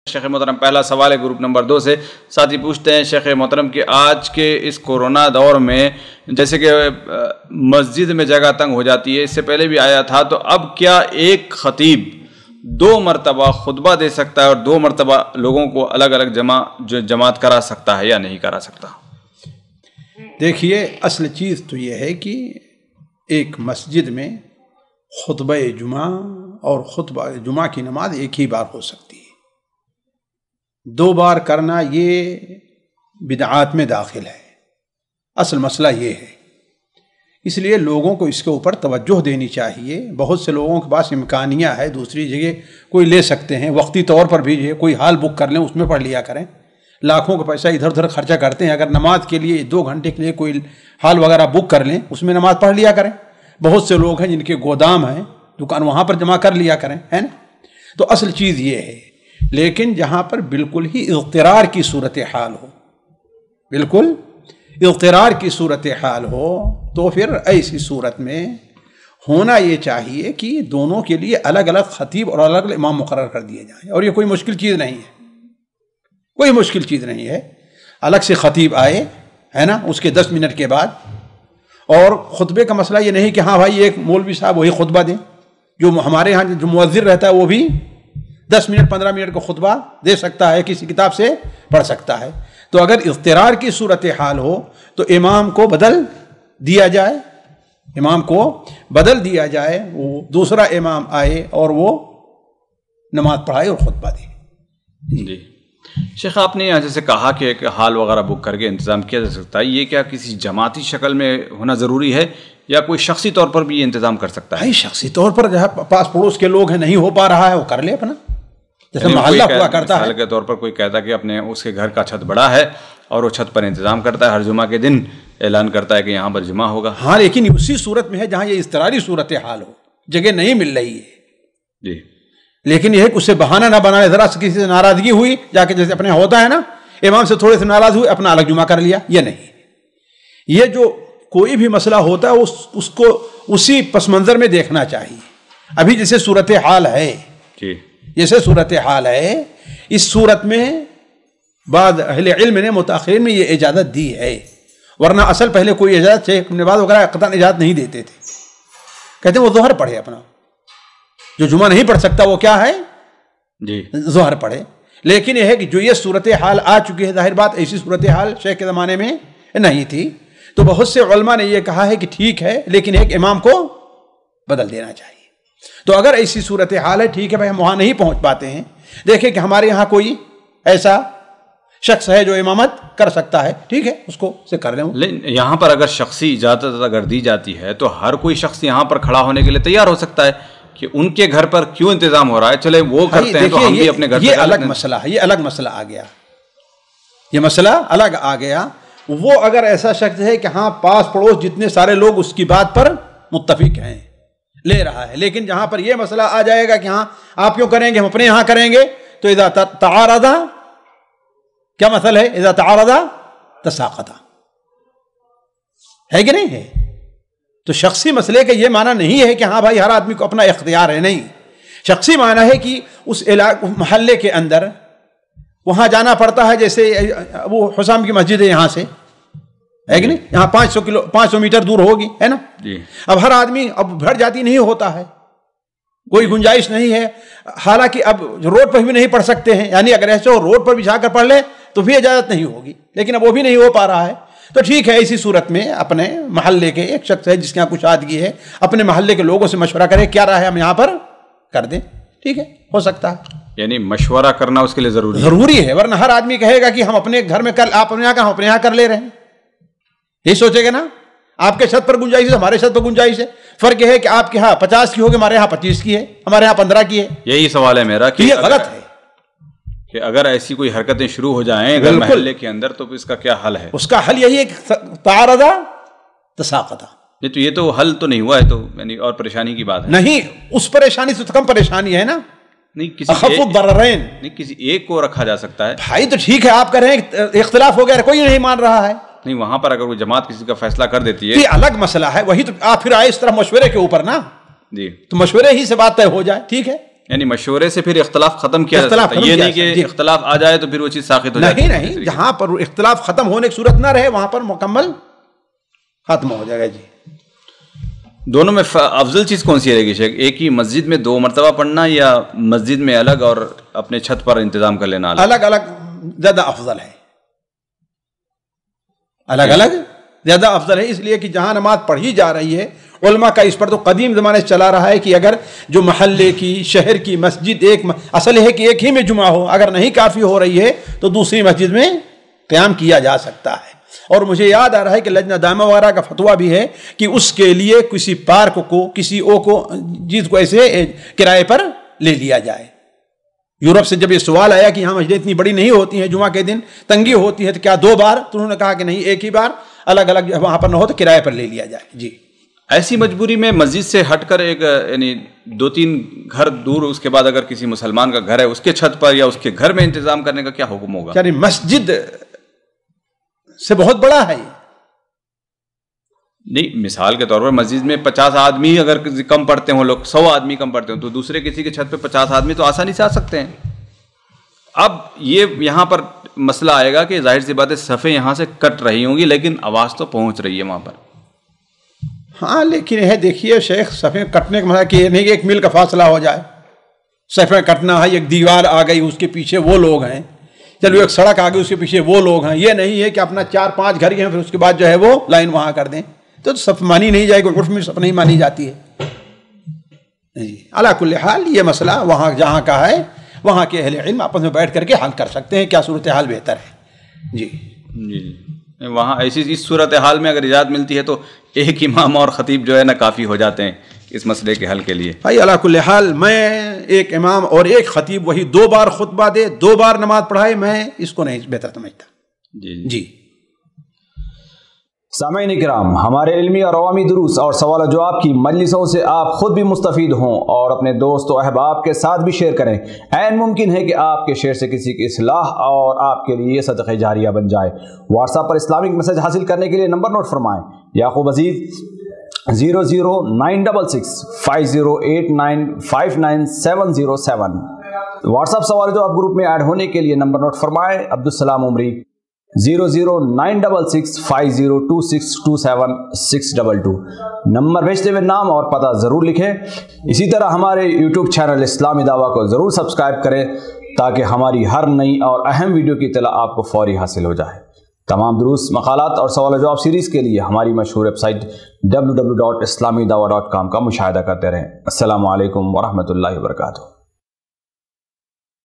شیخ محترم پہلا سوال ہے گروپ نمبر 2 سے، ساتھی پوچھتے ہیں شیخ محترم کہ آج کے اس کورونا دور میں جیسے کہ مسجد میں جگہ تنگ ہو جاتی ہے، اس سے پہلے بھی آیا تھا، تو اب کیا ایک خطیب 2 مرتبہ خطبہ دے سکتا ہے اور 2 مرتبہ لوگوں کو الگ الگ جماعت کرا سکتا ہے یا نہیں کرا سکتا؟ دیکھیے، اصل چیز تو یہ ہے کہ ایک مسجد میں خطبہ جمعہ اور خطبہ جمعہ کی نماز ایک ہی بار ہو سکتی ہے، 2 بار کرنا یہ بدعات میں داخل ہے۔ اصل مسئلہ یہ ہے، اس لیے لوگوں کو اس کے اوپر توجہ دینی چاہیے۔ بہت سے لوگوں کے پاس امکانیہ ہے، دوسری جگہ کوئی لے سکتے ہیں، وقتی طور پر بھی کوئی ہال بک کر لیں، اس میں پڑھ لیا کریں۔ لاکھوں کا پیسہ ادھر ادھر خرچہ کرتے ہیں، اگر نماز کے لیے 2 گھنٹے کے لیے کوئی ہال وغیرہ بک کر لیں، اس میں نماز پڑھ لیا کریں۔ بہت سے لوگ ہیں جن کے گودام ہیں، دکان، وہاں پر جمع کر لیا کریں، ہے نا۔ تو اصل چیز یہ ہے، لیکن جہاں پر بالکل ہی اضطرار کی صورتحال ہو، بالکل اضطرار کی صورتحال ہو، تو پھر ایسی صورت میں ہونا یہ چاہیے کہ دونوں کے لیے الگ الگ خطیب اور الگ الگ امام مقرر کر دیے جائیں، اور یہ کوئی مشکل چیز نہیں ہے، کوئی مشکل چیز نہیں ہے۔ الگ سے خطیب آئے، ہے نا، اس کے 10 منٹ کے بعد، اور خطبے کا مسئلہ یہ نہیں کہ ہاں بھائی ایک مولوی صاحب وہی خطبہ دیں، جو ہمارے ہاں جو مؤذن رہتا ہے وہ بھی 10 منٹ 15 منٹ کا خطبہ دے سکتا ہے، کسی کتاب سے پڑھ سکتا ہے۔ تو اگر اضطرار کی صورتحال ہو تو امام کو بدل دیا جائے، امام کو بدل دیا جائے، وہ دوسرا امام آئے اور وہ نماز پڑھائے اور خطبہ دے۔ جی شیخ، آپ نے یہاں جیسے کہا کہ ایک ہال وغیرہ بک کر کے انتظام کیا جا سکتا ہے، یہ کیا کسی جماعتی شکل میں ہونا ضروری ہے یا کوئی شخصی طور پر بھی یہ انتظام کر سکتا ہے؟ شخصی طور پر جہاں پاس پڑوس کے لوگ ہیں، نہیں ہو پا رہا ہے، وہ کر لے اپنا، جیسے محلہ ہوا کرتا ہے۔ مثال کے طور پر کوئی کہتا ہے کہ اپنے اس کے گھر کا چھت بڑا ہے اور وہ چھت پر انتظام کرتا ہے، ہر جمعہ کے دن اعلان کرتا ہے کہ یہاں پر جمعہ ہوگا۔ ہاں، لیکن اسی صورت میں ہے جہاں یہ اضطراری صورتحال ہو، جگہ نہیں مل رہی ہے، جی، لیکن یہ ہے کہ اس سے بہانہ نہ بنائے، ذرا سے کسی سے ناراضگی ہوئی، جا کے جیسے اپنے ہوتا ہے نا، امام سے تھوڑے سے ناراض ہوئے، اپنا الگ جمعہ کر لیا، یہ نہیں۔ یہ جو کوئی بھی مسئلہ ہوتا ہے اس کو اسی پس منظر میں دیکھنا چاہیے۔ ابھی جیسے صورتحال ہے، جی، جیسے صورتحال ہے، اس صورت میں بعض اہل علم نے، متاخرین میں یہ اجازت دی ہے، ورنہ اصل پہلے کوئی اجازت شیخ ابن باز وغیرہ قطعاً اجازت نہیں دیتے تھے، کہتے ہیں وہ ظہر پڑھے، اپنا جو جمعہ نہیں پڑھ سکتا وہ کیا ہے، جی، ظہر پڑھے۔ لیکن یہ ہے کہ جو یہ صورتحال آ چکی ہے، ظاہر بات ایسی صورتحال شیخ کے زمانے میں نہیں تھی، تو بہت سے علماء نے یہ کہا ہے کہ ٹھیک ہے، لیکن ایک امام کو بدل دینا چاہیے۔ تو اگر ایسی صورتحال ہے، ٹھیک ہے بھائی، ہم وہاں نہیں پہنچ پاتے ہیں، دیکھیں کہ ہمارے یہاں کوئی ایسا شخص ہے جو امامت کر سکتا ہے، ٹھیک ہے، اس کو سے کر لیں۔ لیکن یہاں پر اگر شخصی اجازت اگر دی جاتی ہے تو ہر کوئی شخص یہاں پر کھڑا ہونے کے لیے تیار ہو سکتا ہے کہ ان کے گھر پر کیوں انتظام ہو رہا ہے، چلے وہ کرتے ہیں تو ہم بھی اپنے گھر۔ یہ الگ مسئلہ ہے، یہ الگ مسئلہ آ گیا، یہ مسئلہ الگ آ گیا۔ وہ اگر ایسا شخص ہے کہ ہاں پاس پڑوس جتنے سارے لوگ اس کی بات پر متفق ہیں، لے رہا ہے، لیکن جہاں پر یہ مسئلہ آ جائے گا کہ ہاں آپ کیوں کریں گے، ہم اپنے یہاں کریں گے، تو اذا تعارض، کیا مسئلہ ہے، اذا تعارض تساقط، ہے کہ نہیں ہے؟ تو شخصی مسئلے کا یہ معنی نہیں ہے کہ ہاں بھائی ہر آدمی کو اپنا اختیار ہے، نہیں، شخصی معنی ہے کہ اس محلے کے اندر وہاں جانا پڑتا ہے، جیسے وہ حسام کی مسجد ہے یہاں سے، ہے کہ نہیں، یہاں 500 میٹر دور ہوگی، ہے نا، اب ہر آدمی اب بھر جاتی نہیں ہوتا ہے، کوئی گنجائش نہیں ہے، حالانکہ اب روڈ پر بھی نہیں پڑھ سکتے ہیں، یعنی اگر ایسے روڈ پر بھی جا کر پڑھ لے تو بھی اجازت نہیں ہوگی، لیکن اب وہ بھی نہیں ہو پا رہا ہے، تو ٹھیک ہے، اسی صورت میں اپنے محلے کے ایک شخص ہے جس کے یہاں کچھ آدگی ہے، اپنے محلے کے لوگوں سے مشورہ کرے، کیا رائے ہے، ہم یہاں پر کر دیں، ٹھیک ہے، ہو سکتا ہے۔ یعنی مشورہ کرنا اس کے لیے ضروری ہے، ورنہ ہر آدمی کہے گا کہ ہم اپنے گھر میں کر، آپ اپنے یہاں کا، ہم اپنے یہاں کر لے رہے ہیں، یہی سوچے گا نا، آپ کے چھت پر گنجائش ہے، ہمارے چھت پر گنجائش ہے، فرق یہ ہے کہ آپ کے ہاں 50 کی ہوگی، ہمارے یہاں 25 کی ہے، ہمارے یہاں 15 کی ہے۔ یہی سوال ہے میرا کہ یہ غلط ہے کہ اگر ایسی کوئی حرکتیں شروع ہو جائیں اگر محلے کے اندر، تو اس کا کیا حل ہے؟ اس کا حل یہی ہے کہ تعارض تساقط۔ تو یہ تو حل تو نہیں ہوا ہے، تو یعنی اور پریشانی کی بات ہے نہیں، اس پریشانی سے تو کم پریشانی ہے نا، نہیں، کسی اخف الضررین، نہیں، کسی ایک کو رکھا جا سکتا ہے۔ بھائی تو ٹھیک ہے، آپ کہہ رہے ہیں اختلاف ہو گیا، کوئی نہیں مان رہا ہے، نہیں، وہاں پر اگر کوئی جماعت کسی کا فیصلہ کر دیتی ہے، یہ الگ مسئلہ ہے، وہی تو آپ پھر آئے اس طرح مشورے کے اوپر نا، جی، تو مشورے ہی سے بات طے ہو جائے، ٹھیک ہے۔ یعنی مشورے سے پھر اختلاف ختم کیا جا سکتا ہے، یہ نہیں کہ اختلاف آ جائے تو پھر وہ چیز ساخت ہو جائے. نہیں، جہاں پر اختلاف ختم ہونے کی صورت نہ رہے وہاں پر مکمل ختم ہو جائے گا. جی دونوں میں افضل چیز کون سی رہے گی شیخ؟ ایک ہی مسجد میں 2 مرتبہ پڑھنا یا مسجد میں الگ اور اپنے چھت پر انتظام کر لینا الگ الگ زیادہ افضل ہے. الگ الگ زیادہ افضل ہے، اس لیے کہ جہاں نماز پڑھی جا رہی ہے علماء کا اس پر تو قدیم زمانے سے چلا رہا ہے کہ اگر جو محلے کی شہر کی مسجد اصل ہے کہ ایک ہی میں جمعہ ہو، اگر نہیں کافی ہو رہی ہے تو دوسری مسجد میں قیام کیا جا سکتا ہے. اور مجھے یاد آ رہا ہے کہ لجنہ دائمہ وغیرہ کا فتویٰ بھی ہے کہ اس کے لیے کسی پارک کو کسی چیز کو ایسے کرائے پر لے لیا جائے. یورپ سے جب یہ سوال آیا کہ یہاں مسجدیں اتنی بڑی نہیں ہوتی ہیں، جمعہ کے دن تنگی ہوتی ہے، تو کیا 2 بار؟ تو انہوں نے کہا کہ نہیں، ایک ہی بار، الگ الگ وہاں پر نہ ہو تو کرائے پر لے لیا جائے. جی ایسی مجبوری میں مسجد سے ہٹ کر ایک یعنی 2-3 گھر دور اس کے بعد اگر کسی مسلمان کا گھر ہے اس کے چھت پر یا اس کے گھر میں انتظام کرنے کا کیا حکم ہوگا؟ یعنی مسجد سے بہت بڑا ہے. نہیں، مثال کے طور پر مسجد میں 50 آدمی اگر کم پڑھتے ہوں، لوگ 100 آدمی کم پڑھتے ہوں، تو دوسرے کسی کے چھت پہ 50 آدمی تو آسانی سے آ سکتے ہیں. اب یہ یہاں پر مسئلہ آئے گا کہ ظاہر سی بات ہے صفیں یہاں سے کٹ رہی ہوں گی لیکن آواز تو پہنچ رہی ہے وہاں پر. ہاں لیکن یہ دیکھیے شیخ، صفیں کٹنے کا مطلب کہ یہ نہیں کہ 1 میل کا فاصلہ ہو جائے. صفیں کٹنا ہے، ایک دیوار آ گئی اس کے پیچھے وہ لوگ ہیں، چلو ایک سڑک آ گئی اس کے پیچھے وہ لوگ ہیں. یہ نہیں ہے کہ اپنا 4-5 گھر ہیں پھر اس کے بعد جو ہے وہ لائن وہاں کر دیں، تو صف مانی نہیں جائے گی، عرف میں صف نہیں مانی جاتی ہے. جی علی کل حال یہ مسئلہ وہاں جہاں کا ہے وہاں کے اہل علم آپس میں بیٹھ کر کے حل کر سکتے ہیں کیا صورتحال بہتر ہے. جی جی وہاں ایسی اس صورتحال میں اگر اجازت ملتی ہے تو ایک امام اور خطیب جو ہے نا کافی ہو جاتے ہیں اس مسئلے کے حل کے لیے. بھائی علی کل حال میں ایک امام اور ایک خطیب وہی 2 بار خطبہ دے 2 بار نماز پڑھائے، میں اس کو نہیں بہتر سمجھتا. جی سامعین کرام، ہمارے علمی اور عوامی دروس اور سوال و جواب کی مجلسوں سے آپ خود بھی مستفید ہوں اور اپنے دوست و احباب کے ساتھ بھی شیئر کریں. عین ممکن ہے کہ آپ کے شیئر سے کسی کی اصلاح اور آپ کے لیے صدقہ جاریہ بن جائے. واٹس ایپ پر اسلامک میسج حاصل کرنے کے لیے نمبر نوٹ فرمائیں: یعقوب عزیز 00966 5089 59707. واٹس ایپ سوال جو آپ گروپ میں ایڈ ہونے کے لیے نمبر نوٹ فرمائیں: عبدالسلام عمری 00966 502627 622. نمبر بھیجتے ہوئے نام اور پتہ ضرور لکھیں. اسی طرح ہمارے یوٹیوب چینل اسلامی دعویٰ کو ضرور سبسکرائب کریں تاکہ ہماری ہر نئی اور اہم ویڈیو کی اطلاع آپ کو فوری حاصل ہو جائے. تمام دروس، مقالات اور سوال و جواب سیریز کے لیے ہماری مشہور ویب سائٹ www.islamidawah.com کا مشاہدہ کرتے رہیں. السلام علیکم ورحمۃ اللہ وبرکاتہ.